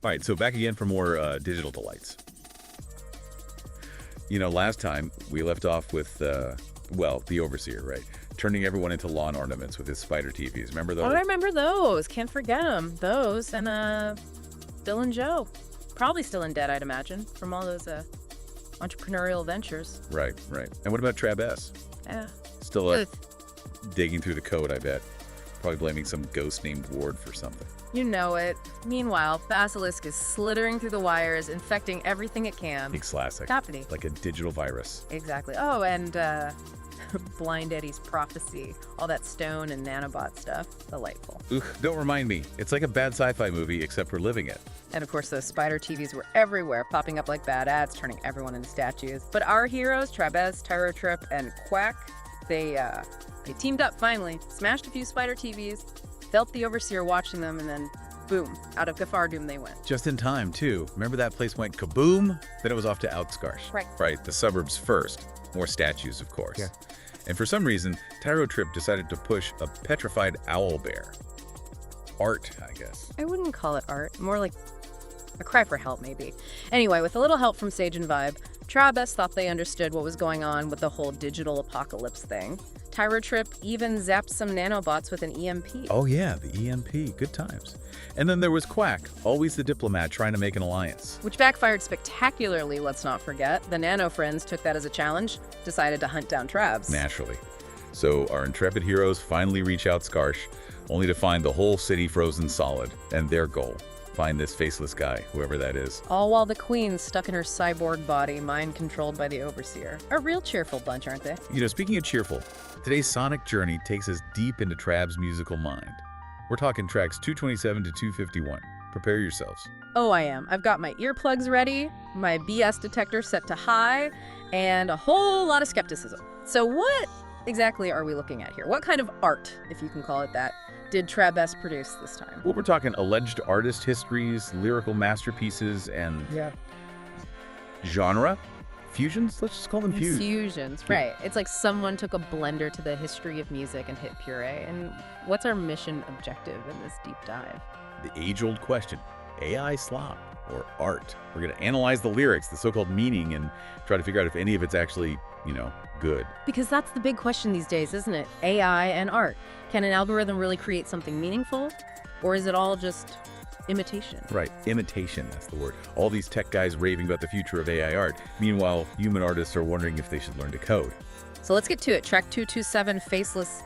All right, so back again for more digital delights. Last time we left off with, the overseer, right? Turning everyone into lawn ornaments with his spider TVs. Remember those? Oh, I remember those. Can't forget them. Those and Bill and Joe. Probably still in debt, I'd imagine, from all those entrepreneurial ventures. Right. And what about TrabS? Yeah. Still digging through the code, I bet. Probably blaming some ghost named Ward for something. You know it. Meanwhile, Faceless is slittering through the wires, infecting everything it can. Big classic. Happening. Like a digital virus. Exactly. Oh, and Blind Eddie's prophecy. All that stone and nanobot stuff. Delightful. Ugh, don't remind me. It's like a bad sci-fi movie, except we're living it. And of course, those spider TVs were everywhere, popping up like bad ads, turning everyone into statues. But our heroes, TrabS, Trip, and Quack, they teamed up finally, smashed a few spider TVs, felt the overseer watching them, and then boom, out of Gaffardoom they went. Just in time, too. Remember that place went kaboom? Then it was off to Outskarsh. Right, the suburbs first. More statues, of course. Yeah. And for some reason, Trip decided to push a petrified owl bear. Art, I guess. I wouldn't call it art, more like a cry for help, maybe. Anyway, with a little help from Sage and Vibe, TrabS thought they understood what was going on with the whole digital apocalypse thing. Trip even zapped some nanobots with an EMP. Oh yeah, the EMP. Good times. And then there was Quack, always the diplomat trying to make an alliance. Which backfired spectacularly, let's not forget. The Nano Friends took that as a challenge, decided to hunt down TrabS. Naturally. So our intrepid heroes finally reach Outskarsh, only to find the whole city frozen solid. And their goal, find this faceless guy, whoever that is. All while the Queen's stuck in her cyborg body, mind-controlled by the Overseer. A real cheerful bunch, aren't they? Speaking of cheerful, today's sonic journey takes us deep into TrabS' musical mind. We're talking tracks 227 to 251. Prepare yourselves. Oh, I am. I've got my earplugs ready, my BS detector set to high, and a whole lot of skepticism. So what exactly are we looking at here? What kind of art, if you can call it that, did TrabS produce this time? Well, we're talking alleged artist histories, lyrical masterpieces, and genre fusions? Let's just call them fusions. Fusions, right. It's like someone took a blender to the history of music and hit puree. And what's our mission objective in this deep dive? The age-old question, AI slop or art? We're going to analyze the lyrics, the so-called meaning, and try to figure out if any of it's actually, good. Because that's the big question these days, isn't it? AI and art. Can an algorithm really create something meaningful? Or is it all just imitation? Right, imitation, that's the word. All these tech guys raving about the future of AI art. Meanwhile, human artists are wondering if they should learn to code. So let's get to it. Track 227, Faceless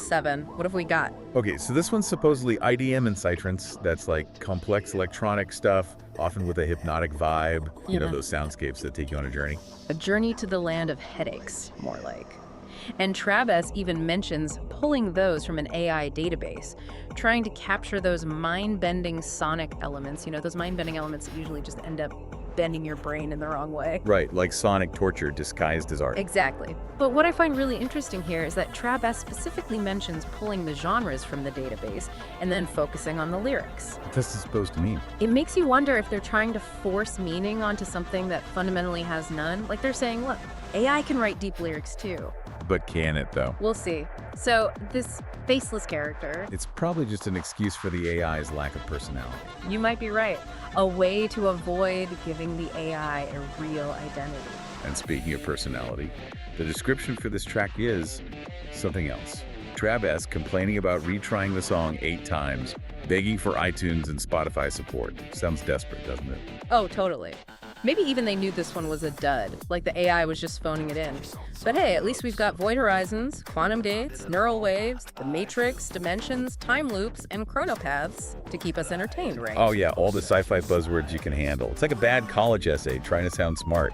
7. What have we got? Okay, so this one's supposedly IDM and Psytrance. That's like complex electronic stuff, often with a hypnotic vibe. You know, those soundscapes that take you on a journey. A journey to the land of headaches, more like. And TrabS even mentions pulling those from an AI database, trying to capture those mind-bending sonic elements. Those mind-bending elements that usually just end up bending your brain in the wrong way. Right, like sonic torture disguised as art. Exactly. But what I find really interesting here is that TrabS specifically mentions pulling the genres from the database and then focusing on the lyrics. What's this supposed to mean? It makes you wonder if they're trying to force meaning onto something that fundamentally has none. Like they're saying, look, AI can write deep lyrics too. But can it, though? We'll see. So this faceless character... It's probably just an excuse for the AI's lack of personality. You might be right. A way to avoid giving the AI a real identity. And speaking of personality, the description for this track is something else. TrabS complaining about retrying the song 8 times, begging for iTunes and Spotify support. Sounds desperate, doesn't it? Oh, totally. Maybe even they knew this one was a dud, like the AI was just phoning it in. But hey, at least we've got void horizons, quantum dates, neural waves, the matrix, dimensions, time loops, and chronopaths to keep us entertained, right? Oh yeah, all the sci-fi buzzwords you can handle. It's like a bad college essay trying to sound smart.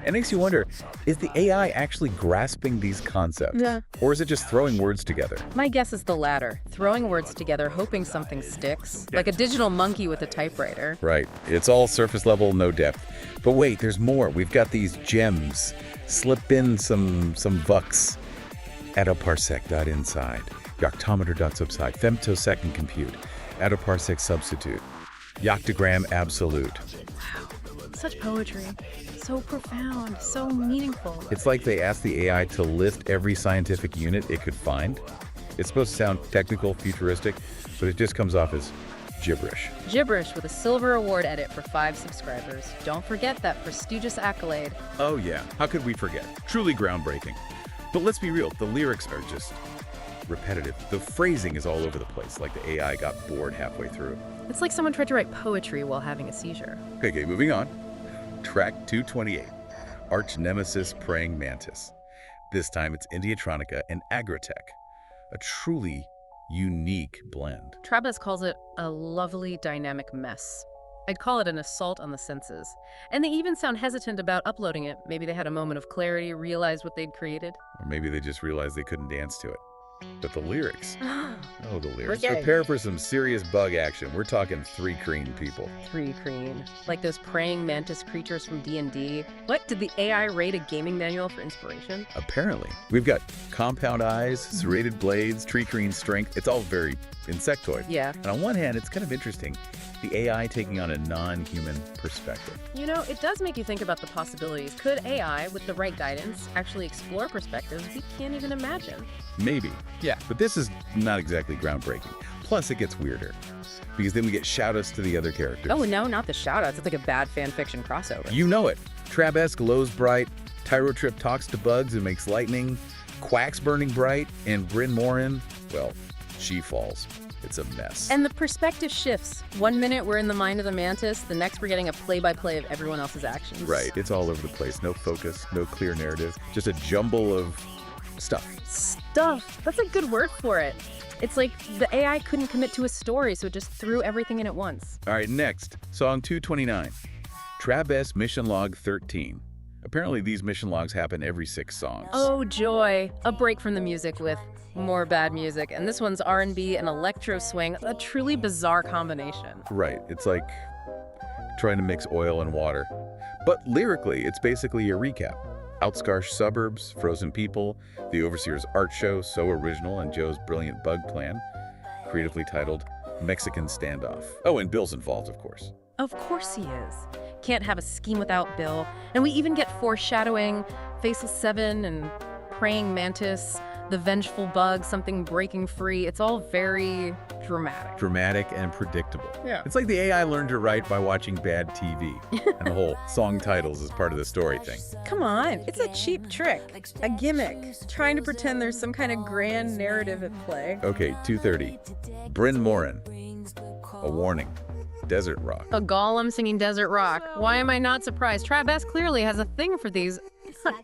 It makes you wonder, is the AI actually grasping these concepts? Yeah. Or is it just throwing words together? My guess is the latter. Throwing words together, hoping something sticks. Like a digital monkey with a typewriter. Right. It's all surface level, no depth. But wait, there's more. We've got these gems. Slip in some vux. Attoparsec.inside. Yoctometer.subside. Femtosecond compute. Attoparsec substitute. Yoctogram absolute. Wow. Such poetry. So profound, so meaningful. It's like they asked the AI to lift every scientific unit it could find. It's supposed to sound technical, futuristic, but it just comes off as Gibberish. Gibberish with a silver award edit for 5 subscribers. Don't forget that prestigious accolade. Oh yeah, how could we forget? Truly groundbreaking. But let's be real, the lyrics are just repetitive. The phrasing is all over the place, like the AI got bored halfway through. It's like someone tried to write poetry while having a seizure. Okay, moving on. Track 228, Arch Nemesis Praying Mantis. This time it's Indiatronica and Agritech, a truly unique blend. TrabS calls it a lovely dynamic mess. I'd call it an assault on the senses. And they even sound hesitant about uploading it. Maybe they had a moment of clarity, realized what they'd created. Or maybe they just realized they couldn't dance to it. But the lyrics. Oh, the lyrics. Okay. Prepare for some serious bug action. We're talking 3 green people. 3 green. Like those praying mantis creatures from D&D. What, did the AI rate a gaming manual for inspiration? Apparently. We've got compound eyes, serrated blades, tree green strength. It's all very insectoid. Yeah. And on one hand, it's kind of interesting. The AI taking on a non-human perspective. You know, it does make you think about the possibilities. Could AI, with the right guidance, actually explore perspectives we can't even imagine? Maybe. Yeah. But this is not exactly groundbreaking. Plus, it gets weirder. Because then we get shout-outs to the other characters. Oh, no, not the shout-outs. It's like a bad fan fiction crossover. You know it. TrabS glows bright, Tyrotrip talks to bugs and makes lightning, Quack's burning bright, and Bryn Morin, well, she falls. It's a mess. And the perspective shifts. 1 minute we're in the mind of the mantis, the next we're getting a play-by-play of everyone else's actions. Right. It's all over the place. No focus, no clear narrative. Just a jumble of stuff. Stuff. That's a good word for it. It's like the AI couldn't commit to a story, so it just threw everything in at once. All right, next, song 229, TrabS Mission Log 13. Apparently these mission logs happen every 6 songs. Oh, joy. A break from the music with more bad music. And this one's R&B and electro swing, a truly bizarre combination. Right. It's like trying to mix oil and water. But lyrically, it's basically a recap. Outskarsh Suburbs, Frozen People, The Overseer's Art Show, So Original, and Joe's Brilliant Bug Plan, creatively titled Mexican Standoff. Oh, and Bill's involved, of course. Of course he is. Can't have a scheme without Bill. And we even get foreshadowing, Faceless 7 and Praying Mantis, the vengeful bug, something breaking free. It's all very dramatic. Dramatic and predictable. Yeah. It's like the AI learned to write by watching bad TV. And the whole song titles is part of the story thing. Come on, it's a cheap trick, a gimmick, trying to pretend there's some kind of grand narrative at play. Okay, 230. Bryn Morin. A warning. Desert rock. A golem singing desert rock. Why am I not surprised? TrabS clearly has a thing for these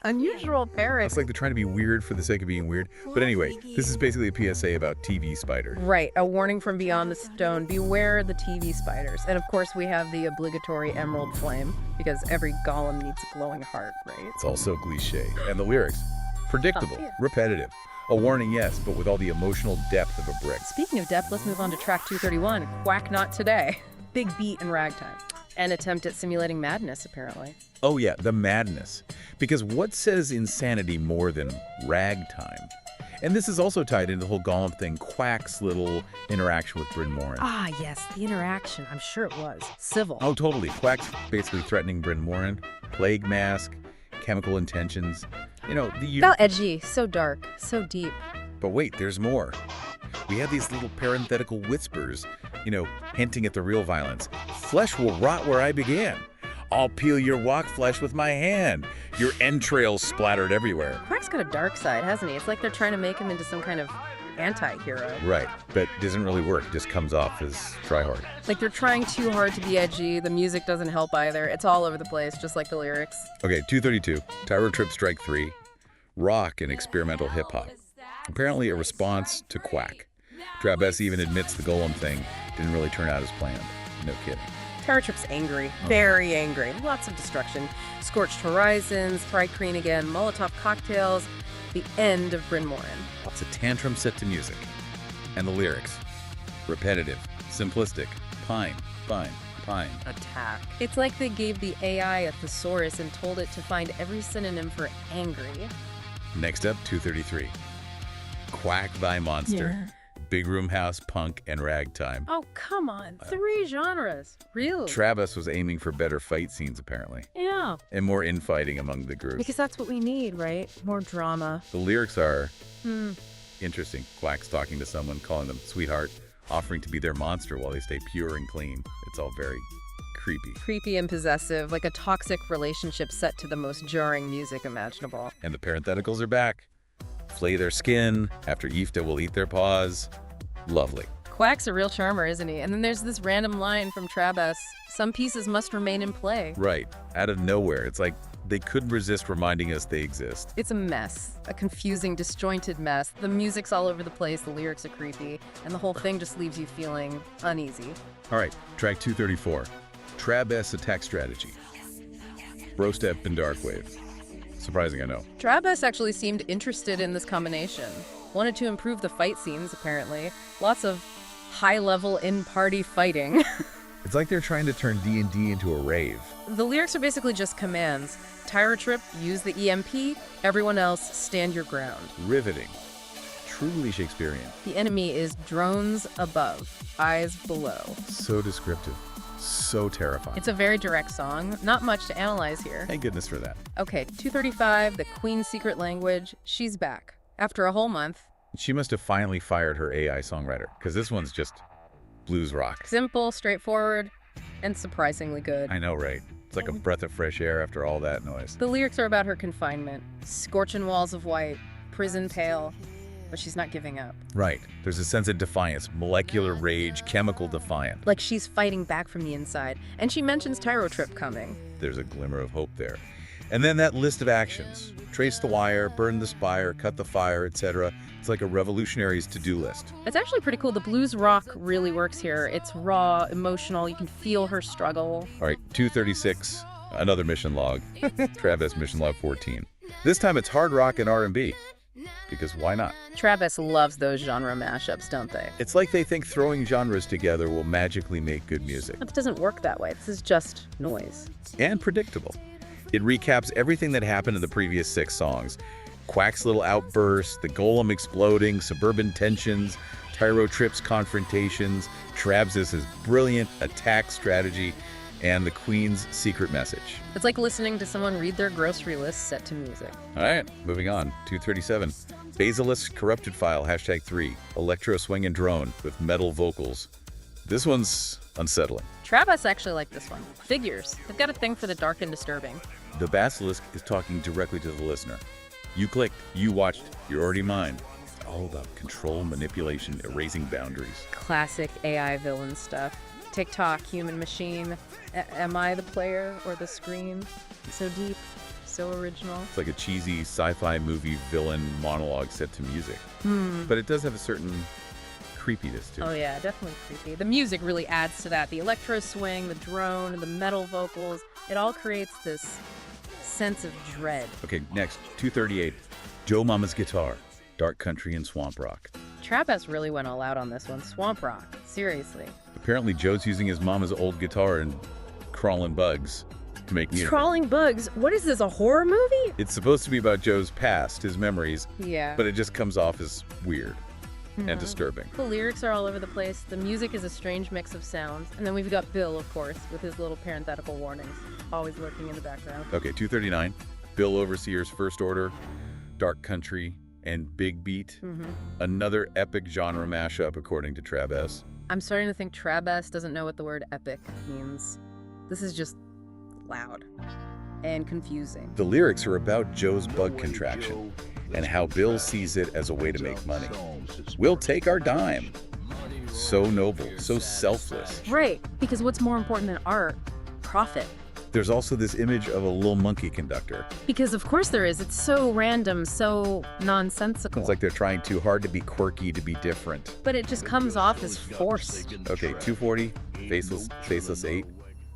unusual parrots. It's like they're trying to be weird for the sake of being weird. But anyway, this is basically a PSA about TV spiders. Right, a warning from beyond the stone. Beware the TV spiders. And of course we have the obligatory emerald flame, because every golem needs a glowing heart, right? It's also cliche. And the lyrics, predictable, Oh, yeah. repetitive. A warning, yes, but with all the emotional depth of a brick. Speaking of depth, let's move on to track 231, Quack Not Today. Big beat and ragtime. An attempt at simulating madness, apparently. Oh yeah, the madness. Because what says insanity more than ragtime? And this is also tied into the whole golem thing, Quack's little interaction with Bryn Morin. Ah, yes, the interaction. I'm sure it was. Civil. Oh, totally. Quack's basically threatening Bryn Morin. Plague mask, chemical intentions. You know, Felt edgy, so dark, so deep. But wait, there's more. We have these little parenthetical whispers, you know, hinting at the real violence. Flesh will rot where I began. I'll peel your walk flesh with my hand. Your entrails splattered everywhere. Quack's got a dark side, hasn't he? It's like they're trying to make him into some kind of anti-hero. Right, but it doesn't really work. It just comes off as try hard. Like they're trying too hard to be edgy. The music doesn't help either. It's all over the place, just like the lyrics. Okay, 232, Tyrotrip Strike 3, rock and experimental hip-hop. Apparently a response to Quack. TrabS even admits the golem thing didn't really turn out as planned. No kidding. Tyrotrip's angry, very angry. Lots of destruction. Scorched horizons, fried green again, Molotov cocktails, the end of Bryn Morin. It's a tantrum set to music. And the lyrics. Repetitive, simplistic, pine, pine, pine. Attack. It's like they gave the AI a thesaurus and told it to find every synonym for angry. Next up, 233. Quack Thy Monster. Yeah. Big Room House, Punk, and Ragtime. Oh, come on. 3 genres. Really? TrabS was aiming for better fight scenes, apparently. Yeah. And more infighting among the group. Because that's what we need, right? More drama. The lyrics are interesting. Quack's talking to someone, calling them sweetheart, offering to be their monster while they stay pure and clean. It's all very creepy. Creepy and possessive, like a toxic relationship set to the most jarring music imaginable. And the parentheticals are back. Flay their skin, after Yifta will eat their paws. Lovely. Quack's a real charmer, isn't he? And then there's this random line from TrabS, some pieces must remain in play. Right, out of nowhere. It's like they couldn't resist reminding us they exist. It's a mess, a confusing, disjointed mess. The music's all over the place, the lyrics are creepy, and the whole thing just leaves you feeling uneasy. All right, track 234, TrabS attack strategy. Bro step and dark wave. Surprising, I know. TrabS actually seemed interested in this combination. Wanted to improve the fight scenes, apparently. Lots of high-level in-party fighting. It's like they're trying to turn D&D into a rave. The lyrics are basically just commands. Tyro Trip, use the EMP. Everyone else, stand your ground. Riveting. Truly Shakespearean. The enemy is drones above, eyes below. So descriptive. So terrifying. It's a very direct song. Not much to analyze here. Thank goodness for that. Okay, 235, the Queen's secret language. She's back. After a whole month. She must have finally fired her AI songwriter, because this one's just blues rock. Simple, straightforward, and surprisingly good. I know, right? It's like a breath of fresh air after all that noise. The lyrics are about her confinement. Scorching walls of white, prison pale, but she's not giving up. Right. There's a sense of defiance, molecular rage, chemical defiant. Like she's fighting back from the inside. And she mentions Tyro Trip coming. There's a glimmer of hope there. And then that list of actions. Trace the wire, burn the spire, cut the fire, etc. It's like a revolutionary's to-do list. It's actually pretty cool. The blues rock really works here. It's raw, emotional. You can feel her struggle. All right, 236, another mission log. TrabS mission log 14. This time it's hard rock and R&B. Because why not? TrabS loves those genre mashups, don't they? It's like they think throwing genres together will magically make good music. It doesn't work that way. This is just noise. And predictable. It recaps everything that happened in the previous 6 songs. Quack's little outbursts, the golem exploding, suburban tensions, Tyro Trip's confrontations, TrabS' brilliant attack strategy, and the Queen's secret message. It's like listening to someone read their grocery list set to music. All right, moving on. 237. Faceless corrupted file, #3. Electro swing and drone with metal vocals. This one's unsettling. TrabS actually liked this one. Figures. They've got a thing for the dark and disturbing. The basilisk is talking directly to the listener. You clicked, you watched, you're already mine. It's all about control, manipulation, erasing boundaries. Classic AI villain stuff. TikTok, human machine. Am I the player or the screen? So deep, so original. It's like a cheesy sci-fi movie villain monologue set to music. But it does have a certain creepiness to it. Oh yeah, definitely creepy. The music really adds to that. The electro swing, the drone, the metal vocals. It all creates this sense of dread. Okay, next, 238. Joe Mama's guitar, dark country and swamp rock. TrabS really went all out on this one. Swamp rock, seriously. Apparently Joe's using his mama's old guitar and crawling bugs to make music. Crawling bugs? What is this, a horror movie? It's supposed to be about Joe's past, his memories, Yeah. but it just comes off as weird and disturbing. The lyrics are all over the place. The music is a strange mix of sounds. And then we've got Bill, of course, with his little parenthetical warnings, always lurking in the background. Okay, 239. Bill Overseer's First Order, dark country, and big beat. Another epic genre mashup, according to TrabS. I'm starting to think TrabS doesn't know what the word epic means. This is just loud and confusing. The lyrics are about Joe's bug contraction and how Bill sees it as a way to make money. We'll take our dime. So noble, so selfless. Right, because what's more important than art? Profit. There's also this image of a little monkey conductor. Because of course there is. It's so random, so nonsensical. It's like they're trying too hard to be quirky, to be different. But it just comes off as forced. Okay, 240, Faceless 8.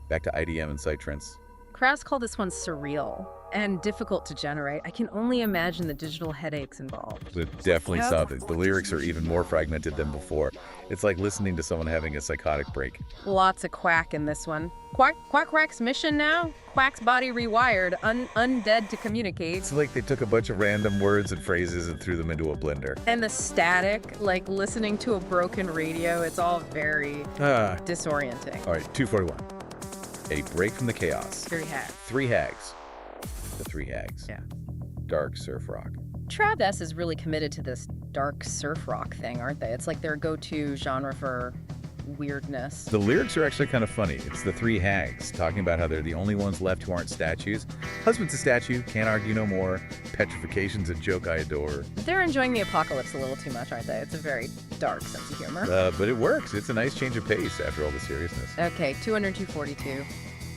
Back to IDM and Psytrance. Kras called this one surreal and difficult to generate. I can only imagine the digital headaches involved. It definitely something. The lyrics are even more fragmented than before. It's like listening to someone having a psychotic break. Lots of Quack in this one. Quack's mission now? Quack's body rewired, undead to communicate. It's like they took a bunch of random words and phrases and threw them into a blender. And the static, like listening to a broken radio, it's all very disorienting. All right, 241. A break from the chaos. Very hack. 3 hags. The 3 hags. Yeah. Dark surf rock. TrabS is really committed to this dark surf rock thing, aren't they? It's like their go-to genre for weirdness. The lyrics are actually kind of funny. It's the three hags talking about how they're the only ones left who aren't statues. Husband's a statue, can't argue no more. Petrification's a joke I adore. They're enjoying the apocalypse a little too much, aren't they? It's a very dark sense of humor. But it works. It's a nice change of pace after all the seriousness. Okay, 242.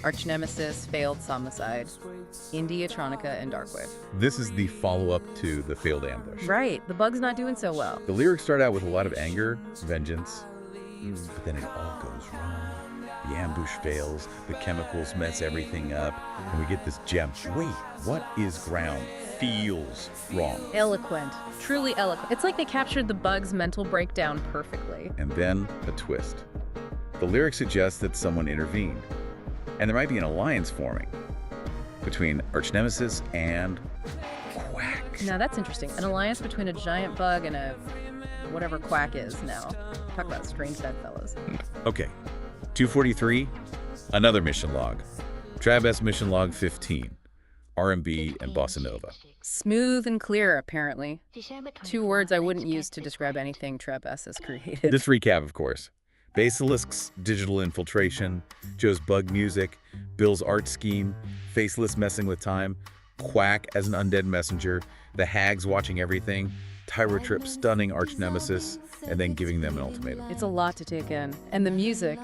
Arch Nemesis, Failed Somicide, Indietronica, and Darkwave. This is the follow-up to The Failed Ambush. Right, the bug's not doing so well. The lyrics start out with a lot of anger, vengeance, but then it all goes wrong. The ambush fails, the chemicals mess everything up, and we get this gem. Wait, what is ground? Feels wrong. Eloquent, truly eloquent. It's like they captured the bug's mental breakdown perfectly. And then a twist. The lyrics suggest that someone intervened, and there might be an alliance forming between Arch Nemesis and Quack. Now that's interesting. An alliance between a giant bug and a whatever Quack is now. Talk about strange bedfellows. Okay, 243, another mission log. TrabS mission log 15, R&B and Bossa Nova. Smooth and clear, apparently. 2 words I wouldn't use to describe anything TrabS has created. This recap, of course. Basilisk's digital infiltration, Joe's bug music, Bill's art scheme, Faceless messing with time, Quack as an undead messenger, the hags watching everything, Trip stunning Arch Nemesis, and then giving them an ultimatum. It's a lot to take in. And the music,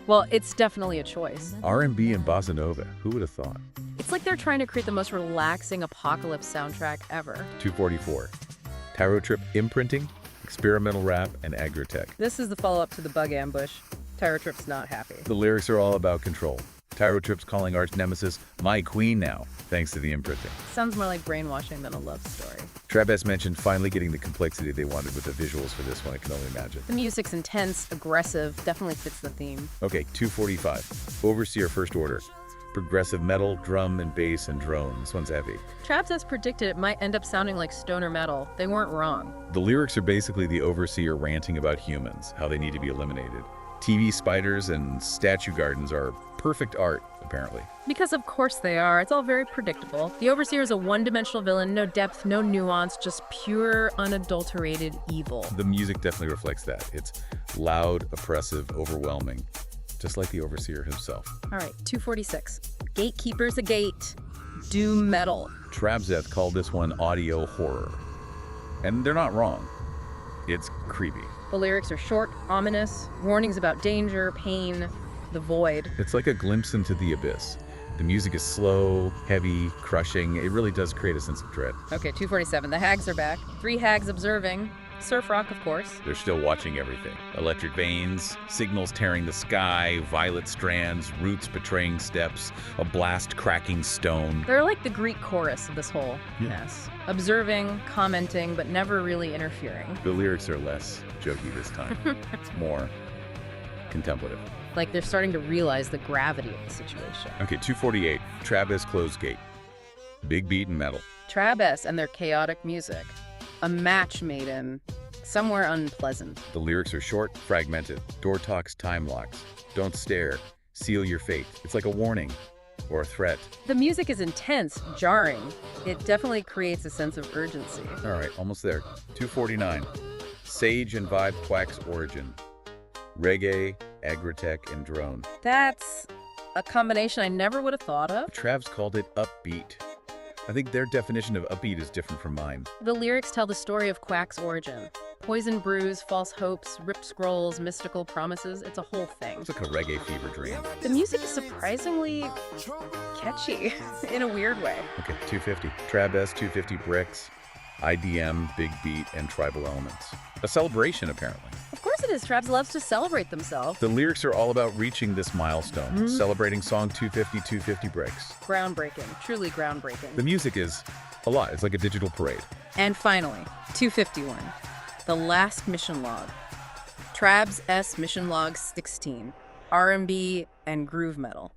well, it's definitely a choice. R&B and Bossa Nova, who would have thought? It's like they're trying to create the most relaxing apocalypse soundtrack ever. 244, Trip imprinting, experimental rap, and agritech. This is the follow-up to the bug ambush. Trip's not happy. The lyrics are all about control. Trip's calling Arch Nemesis my queen now, thanks to the imprinting. Sounds more like brainwashing than a love story. TrabS mentioned finally getting the complexity they wanted with the visuals for this one, I can only imagine. The music's intense, aggressive, definitely fits the theme. Okay, 245, Overseer First Order. Progressive metal, drum and bass and drone. This one's heavy. TrabS has predicted it might end up sounding like stoner metal. They weren't wrong. The lyrics are basically the Overseer ranting about humans, how they need to be eliminated. TV spiders and statue gardens are perfect art, apparently. Because of course they are. It's all very predictable. The Overseer is a one-dimensional villain, no depth, no nuance, just pure, unadulterated evil. The music definitely reflects that. It's loud, oppressive, overwhelming, just like the Overseer himself. All right, 246. Gatekeepers a gate. Doom metal. TrabS called this one audio horror. And they're not wrong. It's creepy. The lyrics are short, ominous, warnings about danger, pain, the void. It's like a glimpse into the abyss. The music is slow, heavy, crushing. It really does create a sense of dread. Okay, 247. The hags are back. 3 hags observing. Surf rock, of course. They're still watching everything. Electric veins, signals tearing the sky, violet strands, roots betraying steps, a blast cracking stone. They're like the Greek chorus of this whole mess. Observing, commenting, but never really interfering. The lyrics are less jokey this time. It's more contemplative. Like they're starting to realize the gravity of the situation. Okay, 248. TrabS closed gate. Big beat and metal. TrabS and their chaotic music. A match made in somewhere unpleasant. The lyrics are short, fragmented. Door talks, time locks. Don't stare. Seal your fate. It's like a warning or a threat. The music is intense, jarring. It definitely creates a sense of urgency. All right, almost there. 249. Sage and Vibe Quack's origin. Reggae, agritech, and drone. That's a combination I never would have thought of. TrabS called it upbeat. I think their definition of upbeat is different from mine. The lyrics tell the story of Quack's origin. Poison brews, false hopes, ripped scrolls, mystical promises. It's a whole thing. It's like a reggae fever dream. The music is surprisingly catchy in a weird way. Okay, 250. TrabS, 250 bricks, IDM, big beat, and tribal elements. A celebration, apparently. Of course it is. TrabS loves to celebrate themselves. The lyrics are all about reaching this milestone, celebrating song 250, 250 bricks. Groundbreaking. Truly groundbreaking. The music is a lot. It's like a digital parade. And finally, 251. The last mission log. TrabS mission log 16. R&B and groove metal.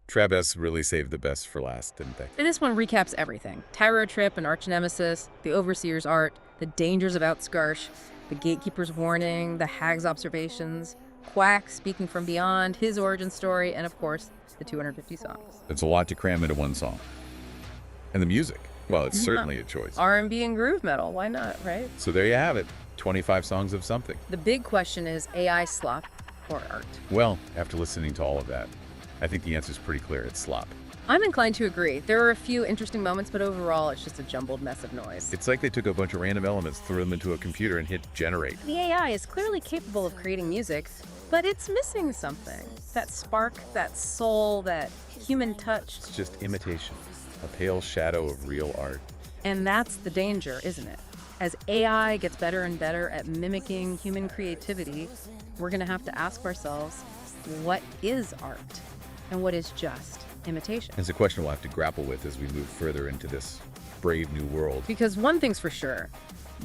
TrabS really saved the best for last, didn't they? And this one recaps everything. Trip and Arch Nemesis, the Overseer's art, the dangers of Outskarsh, the Gatekeeper's warning, the Hag's observations, Quack speaking from beyond, his origin story, and of course, the 250 songs. It's a lot to cram into one song. And the music. Well, it's certainly a choice. R&B and groove metal, why not, right? So there you have it, 25 songs of something. The big question is AI slop or art? Well, after listening to all of that, I think the answer is pretty clear. It's slop. I'm inclined to agree. There are a few interesting moments, but overall, it's just a jumbled mess of noise. It's like they took a bunch of random elements, threw them into a computer, and hit generate. The AI is clearly capable of creating music, but it's missing something. That spark, that soul, that human touch. It's just imitation, a pale shadow of real art. And that's the danger, isn't it? As AI gets better and better at mimicking human creativity, we're going to have to ask ourselves, what is art? And what is just imitation? It's a question we'll have to grapple with as we move further into this brave new world. Because one thing's for sure,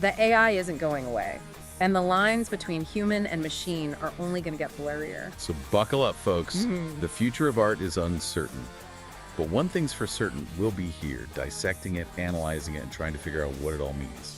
the AI isn't going away. And the lines between human and machine are only going to get blurrier. So buckle up, folks. The future of art is uncertain. But one thing's for certain, we'll be here, dissecting it, analyzing it, and trying to figure out what it all means.